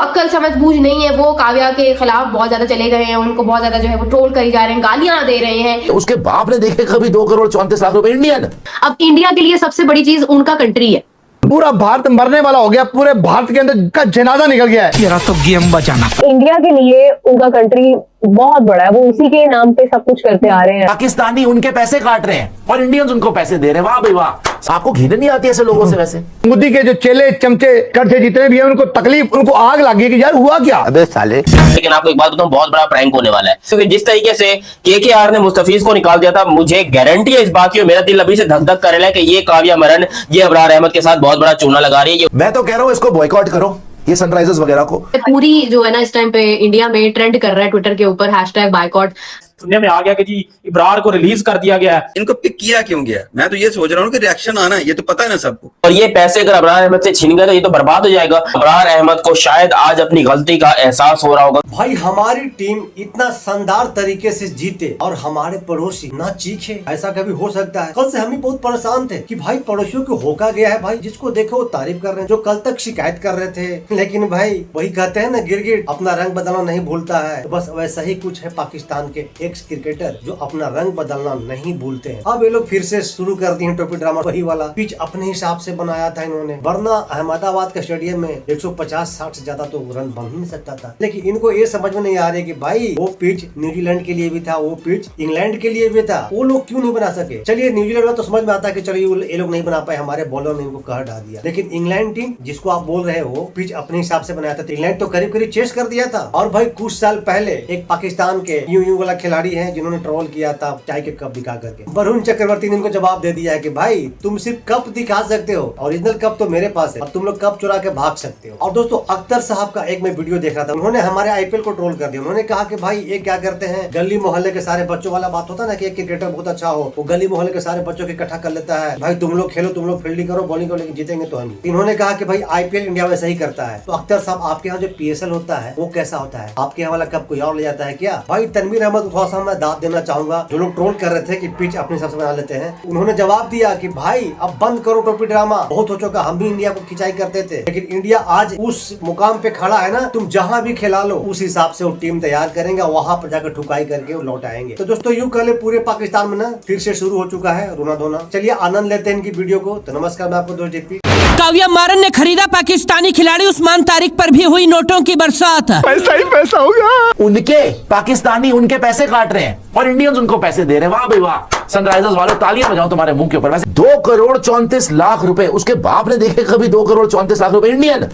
अक्ल समझ बूझ नहीं है, वो काव्या के खिलाफ बहुत ज्यादा चले गए हैं, उनको बहुत ज्यादा जो है वो ट्रोल करी जा रहे हैं, गालियां दे रहे हैं। उसके बाप ने देखे कभी 2 करोड़ 34 लाख रुपए इंडियन। अब इंडिया के लिए सबसे बड़ी चीज उनका कंट्री है। पूरा भारत मरने वाला हो गया, पूरे भारत के अंदर का जनाजा निकल गया है। मेरा तो गेम बचाना। इंडिया के लिए उनका कंट्री बहुत बड़ा है, वो उसी के नाम पे सब कुछ करते आ रहे हैं। पाकिस्तानी उनके पैसे काट रहे हैं और इंडियंस उनको पैसे दे रहे हैं। वाह भाई वाह, आपको घिन नहीं आती ऐसे लोगों से? वैसे मोदी के जो चेले चमचे करते जितने भी हैं, उनको तकलीफ, उनको आग लगी कि यार हुआ क्या। अबे साले। लेकिन आपको एक बात बताऊं, बहुत बड़ा प्रैंक होने वाला है, क्योंकि जिस तरीके से केकेआर ने मुस्तफीज को निकाल दिया था, मुझे गारंटी है इस बात की, मेरा दिल अभी से धक धक कर रहा है कि ये काव्या मरन, ये अबरार अहमद के साथ बहुत बड़ा चूना लगा रही है। मैं तो कह रहा हूं इसको बॉयकॉट करो, ये सनराइजर्स वगैरह को। पूरी जो है ना इस टाइम पे इंडिया में ट्रेंड कर रहा है ट्विटर के ऊपर #बायकॉट। सुनने में आ गया कि जी इब्रार को रिलीज कर दिया गया है। इनको पिक किया क्यों गया? मैं तो ये सोच रहा हूँ कि रिएक्शन आना है, ये तो पता है ना सबको। और ये पैसे अगर अबरार अहमद से छीन गए तो ये तो बर्बाद हो जाएगा। अबरार अहमद को शायद आज अपनी गलती का एहसास हो रहा होगा। भाई हमारी टीम इतना शानदार तरीके से जीते और हमारे पड़ोसी ना चीखे, ऐसा कभी हो सकता है? कल से हम भी बहुत परेशान थे कि भाई पड़ोसियों को होका गया है। भाई जिसको देखो वो तारीफ कर रहे हैं, जो कल तक शिकायत कर रहे थे। लेकिन भाई वही कहते हैं ना, गिरगिट अपना रंग बदलना नहीं भूलता है। तो बस वैसा ही कुछ है पाकिस्तान के एक्स क्रिकेटर जो अपना रंग बदलना नहीं भूलते हैं। अब ये लोग फिर से शुरू कर दिए टोपी ड्रामा। वही वाला पिच अपने हिसाब से बनाया था इन्होंने, वरना अहमदाबाद के स्टेडियम में 150-60 से ज्यादा तो रन बन ही नहीं सकता था। लेकिन इनको ये समझ में नहीं आ रही कि भाई वो पिच न्यूजीलैंड के लिए भी था, वो पिच इंग्लैंड के लिए भी था, वो लोग क्यों नहीं बना सके? चलिए न्यूजीलैंड वाला तो समझ में आता है कि चलिए ये लोग नहीं बना पाए, हमारे बॉलर ने इनको कह डाल दिया। लेकिन इंग्लैंड टीम जिसको आप बोल रहे हो पिच अपने हिसाब से बनाया था, तो इंग्लैंड तो करीब करीब चेस कर दिया था। और भाई कुछ साल पहले एक पाकिस्तान के यूं वाला खिलाड़ी है जिन्होंने ट्रोल किया था चाय के कप दिखा करके। वरुण चक्रवर्ती ने इनको जवाब दे दिया है कि भाई तुम सिर्फ कप दिखा सकते हो, ओरिजिनल कप तो मेरे पास है, अब तुम लोग कप चुरा के भाग सकते हो। और दोस्तों अख्तर साहब का एक मैं वीडियो देख रहा था, उन्होंने हमारे आईपीएल को ट्रोल कर दिया। उन्होंने कहा कि भाई ये क्या करते हैं, गली मोहल्ले के सारे बच्चों वाला बात होता है ना कि एक क्रिकेटर बहुत अच्छा हो, वो गली मोहल्ले के सारे बच्चों को इकट्ठा कर लेता है, भाई तुम लोग खेलो, तुम लोग फील्डिंग करो, बॉलिंग करो, लेकिन जीतेंगे तो नहीं। इन्होंने कहा कि भाई आईपीएल इंडिया में सही करता है। तो अख्तर साहब आपके यहाँ जो पीएसएल होता है वो कैसा होता है? आपके यहाँ वाला कप कोई और ले जाता है क्या? भाई तनवीर अहमद थोड़ा सा मैं दाद देना चाहूंगा, जो लोग ट्रोल कर रहे थे कि पिच अपने हिसाब से बना लेते हैं, उन्होंने जवाब दिया कि भाई अब बंद करो टोपी ड्रामा, बहुत हो चुका। हम भी इंडिया को खिंचाई करते थे, लेकिन इंडिया आज उस मुकाम पे खड़ा है ना, तुम जहां भी खिला लो उस हिसाब से वो टीम तैयार करेंगे, वहां पर जाकर ठुकाई करके वो लौट आएंगे। तो दोस्तों यूं कल पूरे पाकिस्तान में ना फिर से शुरू हो चुका है रोना धोना। चलिए आनंद लेते हैं इनकी वीडियो को। तो नमस्कार, मैं आपको दोस्त जेपी। काव्या मारन ने खरीदा पाकिस्तानी खिलाड़ी उस्मान तारिक पर भी हुई नोटों की बरसात। पैसा ही पैसा होगा। उनके पाकिस्तानी उनके पैसे काट रहे हैं और इंडियंस उनको पैसे दे रहे हैं। वाह भाई वाह, सनराइजर्स वालों तालियां बजाओ तुम्हारे मुंह के ऊपर। वैसे 2 करोड़ 34 लाख रुपए उसके बाप ने देखे कभी 2 करोड़ 34 लाख रुपए इंडियन।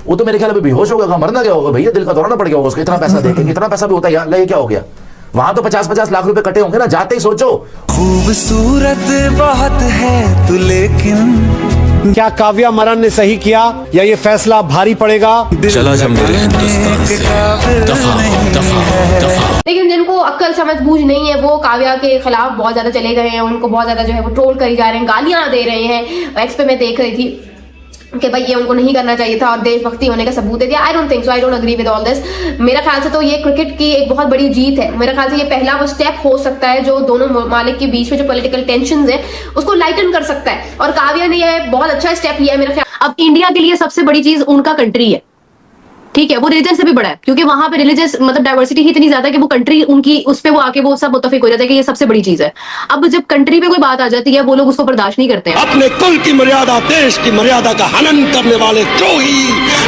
वो तो मेरे ख्याल में बेहोश हो गया, मरना क्या होगा भैया, दिल का दौरा ना पड़ गया होगा उसको, इतना पैसा देखेंगे। इतना पैसा भी होता है यार, ये क्या हो गया? वहां तो 50-50 लाख रुपए कटे होंगे ना, जाते ही सोचो। खूबसूरत बहुत है तू, लेकिन क्या काव्या मरन ने सही किया या ये फैसला भारी पड़ेगा? चला जा मेरे हिंदुस्तान से, लेकिन जिनको अक्ल समझ बूझ नहीं है वो काव्या के खिलाफ बहुत ज्यादा चले गए हैं, उनको बहुत ज्यादा जो है वो ट्रोल करी जा रहे हैं, गालियां दे रहे हैं। एक्स पे मैं देख रही थी कि भाई ये उनको नहीं करना चाहिए था और देशभक्ति होने का सबूत दे दिया। I don't think so, I don't agree with all this. मेरा ख्याल से तो ये क्रिकेट की एक बहुत बड़ी जीत है। मेरे ख्याल से ये पहला वो स्टेप हो सकता है जो दोनों मालिक के बीच में जो पॉलिटिकल टेंशंस है उसको लाइटन कर सकता है, और काव्या ने ये बहुत अच्छा स्टेप लिया है मेरा ख्याल। अब इंडिया के लिए सबसे बड़ी चीज उनका कंट्री है, ठीक है, वो रिलीजन से भी बड़ा है, क्योंकि वहां पे रिलीजियस मतलब डाइवर्सिटी ही इतनी ज्यादा है कि वो कंट्री उनकी उस पे वो आके वो सब मुत्तफिक हो जाता है कि ये सबसे बड़ी चीज है। अब जब कंट्री पे कोई बात आ जाती है वो लोग उसको बर्दाश्त नहीं करते हैं। अपने कुल की मर्यादा, देश की मर्यादा का हनन करने वाले द्रोही,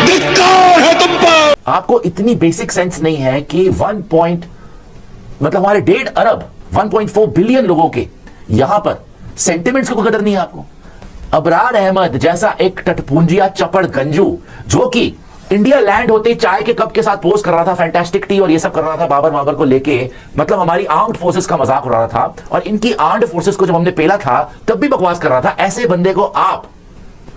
धिक्कार है तुम पर। आपको इतनी बेसिक सेंस नहीं है कि 1 हमारे 1.5 अरब 1.4 बिलियन लोगों के यहां पर सेंटिमेंट्स को कदर नहीं है आपको। अबरार अहमद जैसा एक टटपूंजिया चपड़ गंजू जो कि इंडिया लैंड होते ही चाय के कप के साथ पोस्ट कर रहा था, फैंटास्टिक टी और ये सब कर रहा था, बाबर को लेके, मतलब हमारी आर्म्ड फोर्सेस का मजाक उड़ा रहा था। और इनकी आर्म्ड फोर्सेस को जब हमने पेला था तब भी बकवास कर रहा था। ऐसे बंदे को आप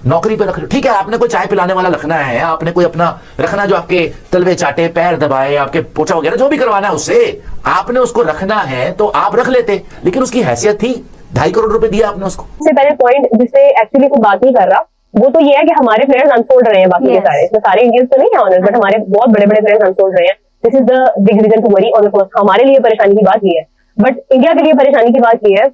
नौकरी पे रख रहे हो, ठीक है, आपने कोई चाय पिलाने वाला रखना है, आपने कोई अपना रखना जो आपके तलवे चाटे, पैर दबाए, आपके पोछा वगैरह जो भी करवाना है उससे आपने उसको रखना है तो आप रख लेते, लेकिन उसकी हैसियत थी 2.5 करोड़ रुपए दिया आपने उसको। सबसे पहले पॉइंट जिससे एक्चुअली कोई बात नहीं कर रहा वो तो ये है कि हमारे प्लेयर्स अनसोल्ड रहे हैं, बाकी के सारे, इसमें सारे इंडियंस तो नहीं है ऑनर्स, बट हमारे बहुत बड़े बड़े प्लेयर्स अनसोल्ड रहे हैं। This is the big reason to worry. और हमारे लिए परेशानी की बात ये है, बट इंडिया के लिए परेशानी की बात ये है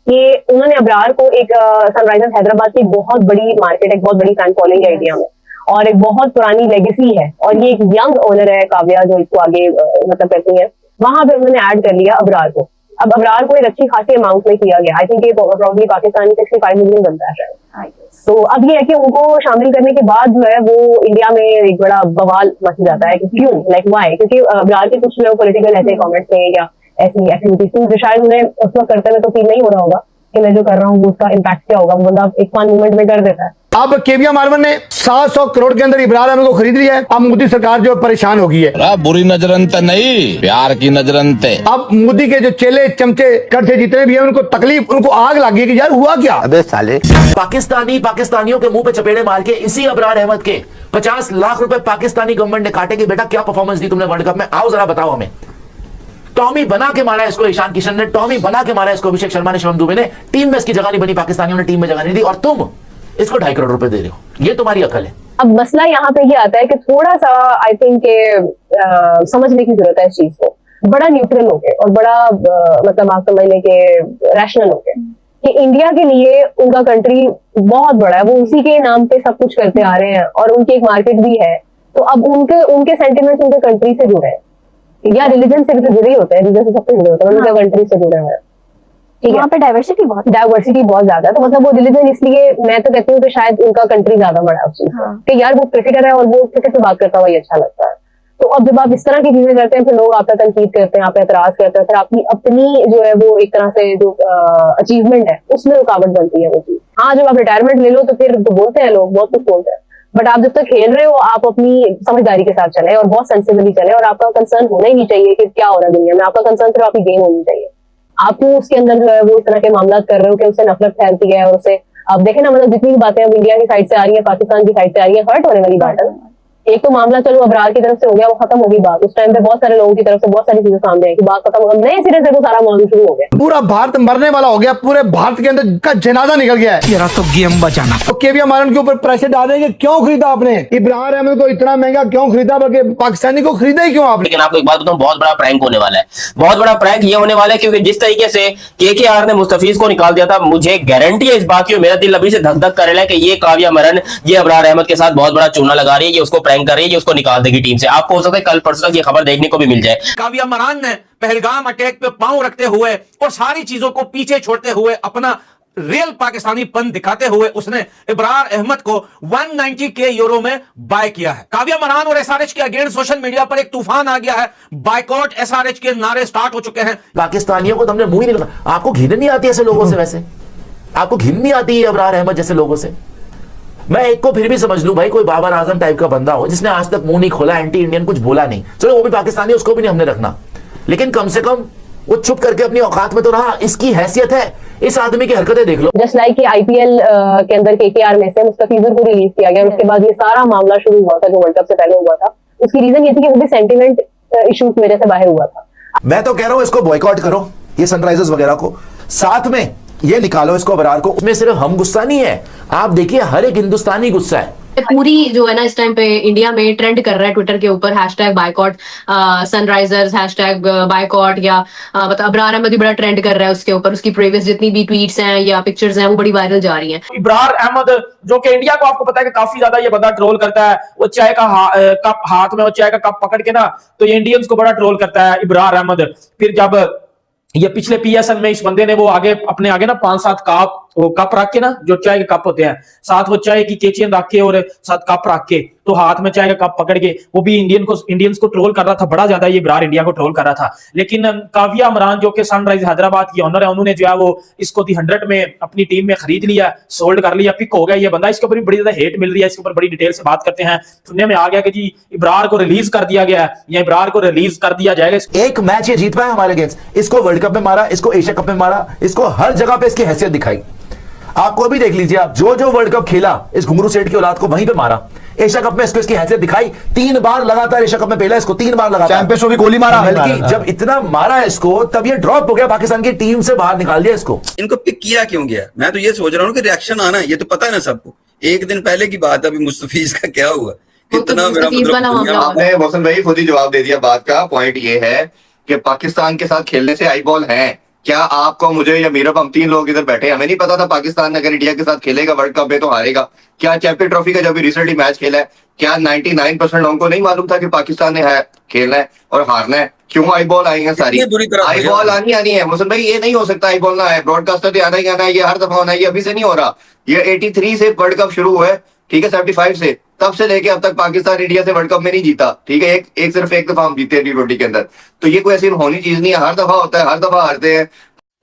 कि उन्होंने अबरार को एक सनराइजर्स हैदराबाद की बहुत बड़ी मार्केट, एक बहुत बड़ी फैन फॉलोइंग है इंडिया में, और एक बहुत पुरानी लेगेसी है, और ये एक यंग ओनर है काव्या जो इसको आगे मतलब करती है। वहां पे उन्होंने ऐड कर लिया अबरार को। अब अबरार को एक अच्छी खासी अमाउंट में किया गया, आई थिंक ये प्रॉब्ली पाकिस्तानी 65 मिलियन बनता है शायद। तो अब ये है कि उनको शामिल करने के बाद जो है वो इंडिया में एक बड़ा बवाल मच जाता है कि क्यों, लाइक वाई, क्योंकि अबरार के कुछ लोग पॉलिटिकल ऐसे कमेंट्स थे या ऐसी एक्टिविटीज जो शायद उन्हें उस वक्त करते हुए तो फील नहीं हो रहा होगा कि मैं जो कर रहा हूँ उसका इम्पैक्ट क्या होगा। वो बंदा एक फन मूवमेंट में कर देता है। अब केविया मार्वन ने 700 करोड़ के अंदर इब्रार अहमद को खरीद लिया है। अब मोदी सरकार जो परेशान हो गई है। बुरी नजरंत नहीं, प्यार की नजरंत। अब मोदी के जो चेले चमचे करते जितने भी हैं उनको तकलीफ, उनको आग लगी है कि यार हुआ क्या। अबे साले, पाकिस्तानियों के मुंह पे चपेड़े मार के इसी अबरार अहमद के 50 लाख रुपए पाकिस्तानी गवर्नमेंट ने काटे कि बेटा क्या परफॉर्मेंस दी तुमने वर्ल्ड कप में, आओ जरा बताओ हमें। टॉमी बना के मारा इसको ईशान किशन ने, टॉमी बना के मारा इसको अभिषेक शर्मा ने, शिवम दुबे ने। टीम में इसकी जगह नहीं बनी, पाकिस्तानियों ने टीम में जगह नहीं दी, और तुम इसको 2.5 करोड़ रुपए दे रहे हो। ये तुम्हारी अकल है। अब मसला यहाँ पे ये आता है कि थोड़ा सा आई थिंक समझने की जरूरत है इस चीज को। बड़ा न्यूट्रल हो गए और बड़ा मतलब आप समझ लें कि रैशनल हो गए कि इंडिया के लिए उनका कंट्री बहुत बड़ा है, वो उसी के नाम पे सब कुछ करते आ रहे हैं और उनकी एक मार्केट भी है। तो अब उनके सेंटिमेंट्स उनके कंट्री से जुड़े हैं, या रिलीजन से भी तो जुड़े ही होते हैं, रिलीजन से सबसे जुड़े होते हैं, उनके कंट्री से जुड़े हुए हैं। वहाँ पे डाइवर्सिटी बहुत ज्यादा है। तो मतलब वो रिलीजन, इसलिए मैं तो कहती हूँ कि शायद उनका कंट्री ज्यादा बड़ा है उस चीज कि यार वो क्रिकेटर है और वो क्रिकेट पे बात करता हुआ ही अच्छा लगता है। तो अब जब आप इस तरह की चीजें करते हैं फिर लोग आप पे तनकीद करते हैं, आप पे एतराज करते हैं, फिर आपकी अपनी जो है वो एक तरह से जो अचीवमेंट है उसमें रुकावट बनती है वो चीज। हाँ, जब आप रिटायरमेंट ले लो तो फिर तो बोलते हैं लोग, बहुत कुछ बोलते हैं, बट आप जब तक खेल रहे हो आप अपनी समझदारी के साथ चले और बहुत सेंसिबली चले, और आपका कंसर्न होना ही नहीं चाहिए कि क्या हो रहा है दुनिया में। आपका कंसर्न सिर्फ आपकी गेम होनी चाहिए। आप क्यों उसके अंदर जो है वो इस तरह के मामला कर रहे हो कि उससे नफरत फैलती है और उसे आप देखें ना, मतलब जितनी भी बातें अब इंडिया की साइड से आ रही है, पाकिस्तान की साइड से आ रही है, हर्ट होने वाली बात है। एक तो मामला चलो अबरार की तरफ से हो गया, वो खत्म हो गई बात। उस टाइम पे बहुत सारे लोगों की तरफ से बहुत सारी चीजें सामने आई कि बात खत्म, अब नए सिरे से वो सारा मौजूद शुरू हो गया। पूरा भारत मरने वाला हो गया, पूरे भारत के अंदर का जनाजा निकल गया है। तेरा तो गेम बचाना। तो केविया मार्वन के ऊपर प्रेशर डालेंगे, क्यों खरीदा आपने इब्रार अहमद को, इतना महंगा क्यों खरीदा, बल्कि पाकिस्तानी को खरीदा ही क्यों आपने। लेकिन आपको एक बात बताऊं, बहुत बड़ा प्रैंक होने वाला है। बहुत बड़ा प्रैंक ये होने वाला है क्योंकि जिस तरीके से केकेआर ने मुस्तफीज को निकाल दिया था, मुझे गारंटी है इस बात की, मेरा दिल अभी से धक धक कर रहा है कि ये काव्या मरन ये अबरार अहमद के साथ बहुत बड़ा चूना लगा रही है, ये उसको प्रैंक कर रही है, ये उसको निकाल देगी टीम से। आपको हो सकता है कल परसों तक ये खबर देखने को भी मिल जाए। काव्या मरान ने पहलगाम अटैक पे पांव रखते हुए और सारी चीजों को पीछे छोड़ते हुए अपना रियल पाकिस्तानी पन दिखाते हुए उसने इब्रार अहमद को 190 के यूरो में बाय किया है। काव्या मरान और एसआरएच के अगेंस्ट सोशल मीडिया पर एक तूफान आ गया है, बायकॉट एसआरएच के नारे स्टार्ट हो चुके हैं। पाकिस्तानियों को तुमने मुंह ही नहीं लगा। आपको घिन नहीं आती ऐसे लोगों से? वैसे आपको घिन नहीं आती है इब्रार अहमद जैसे लोगों से? मैं एक को फिर भी समझ लूं भाई, कोई बाबर आजम टाइप का बंदा हो जिसने आज तक मुंह नहीं खोला, एंटी इंडियन कुछ बोला नहीं, चलो वो भी पाकिस्तानी, उसको भी नहीं हमने रखना, लेकिन कम से कम वो चुप करके अपनी औकात में तो रहा। इसकी हैसियत है, इस आदमी की हरकतें देख लो। जस्ट लाइक कि आईपीएल के अंदर केकेआर में से मुस्तफीजुर को रिलीज किया गया, उसके बाद ये सारा मामला शुरू हुआ था जो वर्ल्ड कप से पहले हुआ था। उसकी रीजन ये थी कि वो भी सेंटिमेंट इश्यूज की वजह से बाहर हुआ था। मैं तो कह रहा हूं इसको बॉयकॉट करो, ये सनराइजर्स वगैरह को, साथ में ये निकालो इसको अबरार को। उसमें सिर्फ हम गुस्सा नहीं है, आप देखिए हर एक हिंदुस्तानी गुस्सा है। पूरी जो है ना इस टाइम पे इंडिया में ट्रेंड कर रहा है ट्विटर के ऊपर #बायकॉट सनराइजर्स, #बायकॉट, या मतलब अबरार अहमद भी बड़ा ट्रेंड कर रहा है उसके ऊपर। उसकी प्रीवियस जितनी भी ट्वीट्स हैं या पिक्चर्स हैं वो बड़ी वायरल जा रही हैं। इब्रार अहमद जो कि इंडिया को आपको पता है कि काफी ज्यादा ये बंदा ट्रोल करता है। वो चाय का कप हाथ में, वो चाय का कप पकड़ के ना तो ये इंडियंस को बड़ा ट्रोल करता है इब्रार अहमद। फिर जब ये पिछले पीएसएल में इस बंदे ने वो आगे अपने आगे ना 5-7 कप रख के ना, जो चाय के कप होते हैं, साथ वो चाय की केचियां रख के और 7 कप रख के, तो हाथ में चाय का कप पकड़ के वो भी इंडियंस को ट्रोल कर रहा था बड़ा ज्यादा। ये इब्रार इंडिया को ट्रोल कर रहा था। लेकिन काव्या मरान जो कि सनराइज हैदराबाद की ऑनर है, उन्होंने जो है वो इसको 100 में अपनी टीम में खरीद लिया, सोल्ड कर लिया, पिक हो गया ये बंदा। इसके ऊपर बड़ी ज्यादा हेट मिल रही है, इसके ऊपर बड़ी डिटेल से बात करते हैं। सुनने में आ गया कि जी इब्रार को रिलीज कर दिया गया है या इब्रार को रिलीज कर दिया जाएगा। एक मैच ये जीत पाया हमारे अगेंस्ट, इसको वर्ल्ड कप में मारा, इसको एशिया कप में मारा, इसको हर जगह पे इसकी हैसियत दिखाई। आपको भी देख लीजिए, आप जो वर्ल्ड कप खेला इस घुंगरू सेठ की औलाद को वहीं पे मारा। एशिया कप में इसको इसकी हैसियत दिखाई, 3 बार लगातार एशिया कप में पहला इसको 3 बार लगातार चैंपियंस भी गोली मारा। बल्कि जब इतना मारा इसको तब ये ड्रॉप हो गया, पाकिस्तान की टीम से बाहर निकाल दिया इसको। इनको पिक किया क्यों गया? मैं तो ये सोच रहा हूँ कि रिएक्शन आना है, ये तो पता है ना सबको। एक दिन पहले की बात है, अभी मुस्तफीज का क्या हुआ, कितना मेरा मतलब आपने मोहसिन भाई खुद ही जवाब दे दिया बात का। पॉइंट ये है कि पाकिस्तान के साथ खेलने से आई बॉल है, क्या आपको, मुझे या मीरब, हम 3 लोग इधर बैठे, हमें नहीं पता था पाकिस्तान अगर इंडिया के साथ खेलेगा वर्ल्ड कप में तो हारेगा? क्या चैंपियन ट्रॉफी का जब भी रिसेंटली मैच खेला है, क्या 99% लोगों को नहीं मालूम था कि पाकिस्तान ने खेलना है और हारना है? क्यों आई बॉल आई है सारी? बुरी तरह आई बॉल आनी है मुसलमान भाई, ये नहीं हो सकता आई बॉल ना है। ब्रॉडकास्टर तो आना ही आना है, ये हर दफा होना है, ये अभी से नहीं हो रहा। ये 83 से वर्ल्ड कप शुरू हुआ है, ठीक है, 75 से, तब से लेके अब तक पाकिस्तान इंडिया से वर्ल्ड कप में नहीं जीता, ठीक है। सिर्फ एक दफा हम जीते हैं T20 के अंदर, तो ये कोई ऐसी होनी चीज नहीं है, हर दफा होता है, हर दफा हारते हैं।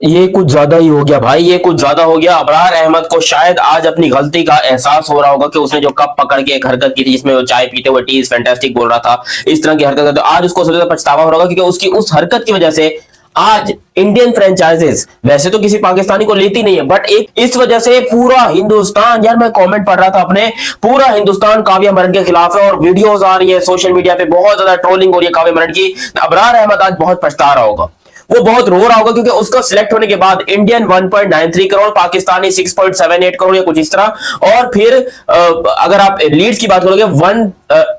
ये कुछ ज्यादा ही हो गया भाई, ये कुछ ज्यादा हो गया। अबरार अहमद को शायद आज अपनी गलती का एहसास हो रहा होगा कि उसने जो कप पकड़ के एक हरकत की थी जिसमें वो चाय पीते हुए टी इज फैंटास्टिक बोल रहा था, इस तरह की हरकत करते, आज उसको सबसे ज्यादा पछतावा हो रहा होगा, क्योंकि उसकी उस हरकत की वजह से आज इंडियन फ्रेंचाइजेस वैसे तो किसी पाकिस्तानी को लेती नहीं है, बट एक इस वजह से पूरा हिंदुस्तान, यार मैं कमेंट पढ़ रहा था अपने, पूरा हिंदुस्तान काव्या मरन के खिलाफ है और वीडियोस आ रही है सोशल मीडिया पे, बहुत ज्यादा ट्रोलिंग हो रही है काव्या मरन की। अबरार अहमद आज बहुत पछता रहा होगा, वो बहुत रो रहा होगा, क्योंकि उसका सिलेक्ट होने के बाद इंडियन 1.93 करोड़, पाकिस्तानी 6.78 करोड़ या कुछ इस तरह, और फिर अगर आप लीड्स की बात करोगे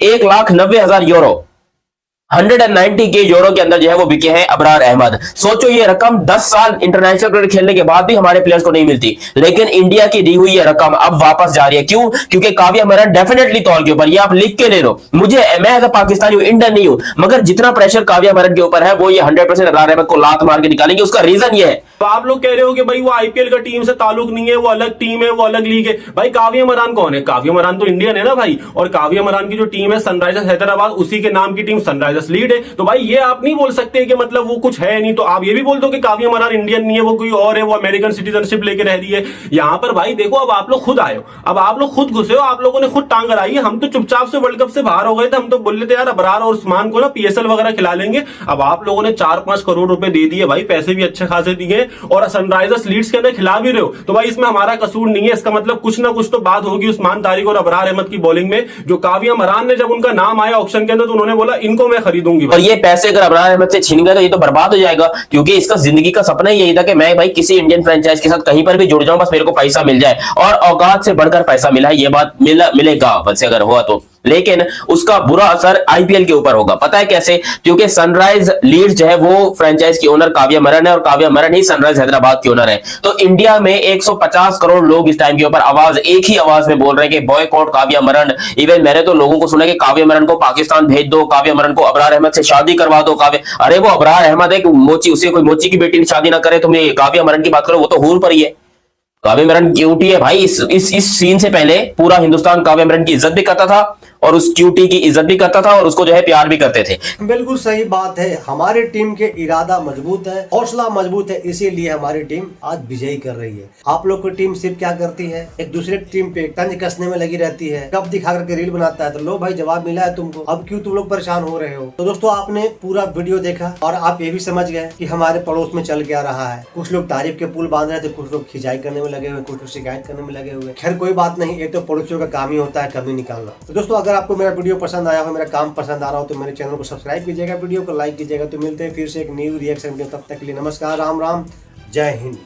1,90,000 यूरो, 190 के यूरो के अंदर जो है वो बिके हैं अबरार अहमद। सोचो ये रकम 10 साल इंटरनेशनल क्रिकेट खेलने के बाद भी हमारे प्लेयर्स को नहीं मिलती, लेकिन इंडिया की दी हुई ये रकम अब वापस जा रही है। क्यों? क्योंकि काव्या मरन डेफिनेटली तौर के ऊपर, ये आप लिख के ले लो, मुझे, मैं एज पाकिस्तानी हूं, इंडियन नहीं हूं, मगर जितना प्रेशर काव्या मरन के ऊपर है वो ये 100% अबरार अहमद को लात मार के निकालेंगे। उसका रीजन ये है, तो आप लोग कह रहे हो कि भाई वो आईपीएल का टीम से ताल्लुक नहीं है, वो अलग टीम है, वो अलग लीग है। भाई काव्या मरान कौन है? काव्या मरान तो इंडियन है ना भाई, और काव्या मरान की जो टीम है सनराइजर्स हैदराबाद, उसी के नाम की टीम सनराइजर्स लीड है। तो भाई ये आप नहीं बोल सकते कि मतलब वो कुछ है नहीं, तो आप ये भी बोल दो कि काव्या मरान इंडियन नहीं है, वो कोई और है, वो अमेरिकन सिटीजनशिप लेके रह रही है यहां पर। भाई देखो, अब आप लोग खुद आए हो, अब आप लोग खुद घुसे हो, आप लोगों ने खुद टांग अड़ाई है। हम तो चुपचाप से वर्ल्ड कप से बाहर हो गए थे, हम तो बोल रहे थे यार अबरार और उस्मान को ना पीएसएल वगैरह खिला लेंगे। अब आप लोगों ने 4-5 करोड़ रुपए दे दिए भाई, पैसे भी अच्छे खासे दिए, और सनराइजर्स लीड्स के अंदर खिला भी रहे हो, तो भाई इसमें हमारा कसूर नहीं है। इसका मतलब कुछ ना कुछ तो बात होगी उस्मान तारिक और अबरार अहमद की बॉलिंग में। जो काव्या मरान ने जब उनका नाम आया ऑक्शन के अंदर, तो उन्होंने बोला इनको मैं खरीदूंगी। और ये पैसे अगर अबरार अहमद से छीन गए तो ये तो बर्बाद हो जाएगा, क्योंकि इसका जिंदगी का सपना ही यही था कि मैं भाई किसी इंडियन फ्रेंचाइज के साथ कहीं पर भी जुड़ जाऊं, बस मेरे को पैसा मिल जाए, और औकात से बढ़कर पैसा मिला है, ये बात मिलेगा वैसे अगर हुआ तो। लेकिन उसका बुरा असर आईपीएल के ऊपर होगा। पता है कैसे? क्योंकि सनराइज लीड्स जो है वो फ्रेंचाइज की ओनर काव्या मरन है, और काव्या मरन ही सनराइज हैदराबाद की ओनर है। तो इंडिया में 150 करोड़ लोग इस टाइम के ऊपर एक ही आवाज में बोल रहे हैं कि बॉयकॉट काव्या मरन। इवन मैंने तो लोगों को सुना कि काव्या मरन को पाकिस्तान भेज दो, काव्या मरन को अबरार अहमद से शादी करवा दो। अरे वो अबरार अहमद है कि मोची, उसे कोई मोची की बेटी की शादी ना करे, तुम काव्या मरन की बात करो, वो तो हूर पर ही है। काव्या मरन क्यूटी है भाई। इस सीन से पहले पूरा हिंदुस्तान काव्या मरन की इज्जत भी करता था, और उस क्यूटी की इज्जत भी करता था, और उसको जो है प्यार भी करते थे। बिल्कुल सही बात है। हमारी टीम के इरादा मजबूत है, हौसला मजबूत है, इसीलिए हमारी टीम आज विजयी कर रही है। आप लोग की टीम सिर्फ क्या करती है? एक दूसरे की टीम पे तंज कसने में लगी रहती है, कब दिखा करके रील बनाता है, तो लो भाई जवाब मिला है तुमको, अब क्यों तुम लोग परेशान हो रहे हो? तो दोस्तों आपने पूरा वीडियो देखा और आप ये भी समझ गए कि हमारे पड़ोस में चल क्या रहा है। कुछ लोग तारीफ के पुल बांध रहे थे, कुछ लोग खिंचाई करने में लगे हुए, कुछ लोग शिकायत करने में लगे हुए। खैर कोई बात नहीं, ये तो पड़ोसियों का काम ही होता है कमी निकालना। तो दोस्तों अगर आपको मेरा वीडियो पसंद आया हो, मेरा काम पसंद आ रहा हो, तो मेरे चैनल को सब्सक्राइब कीजिएगा, वीडियो को लाइक कीजिएगा। तो मिलते हैं फिर से एक न्यू रिएक्शन वीडियो, तब तक के लिए नमस्कार, राम राम, जय हिंद।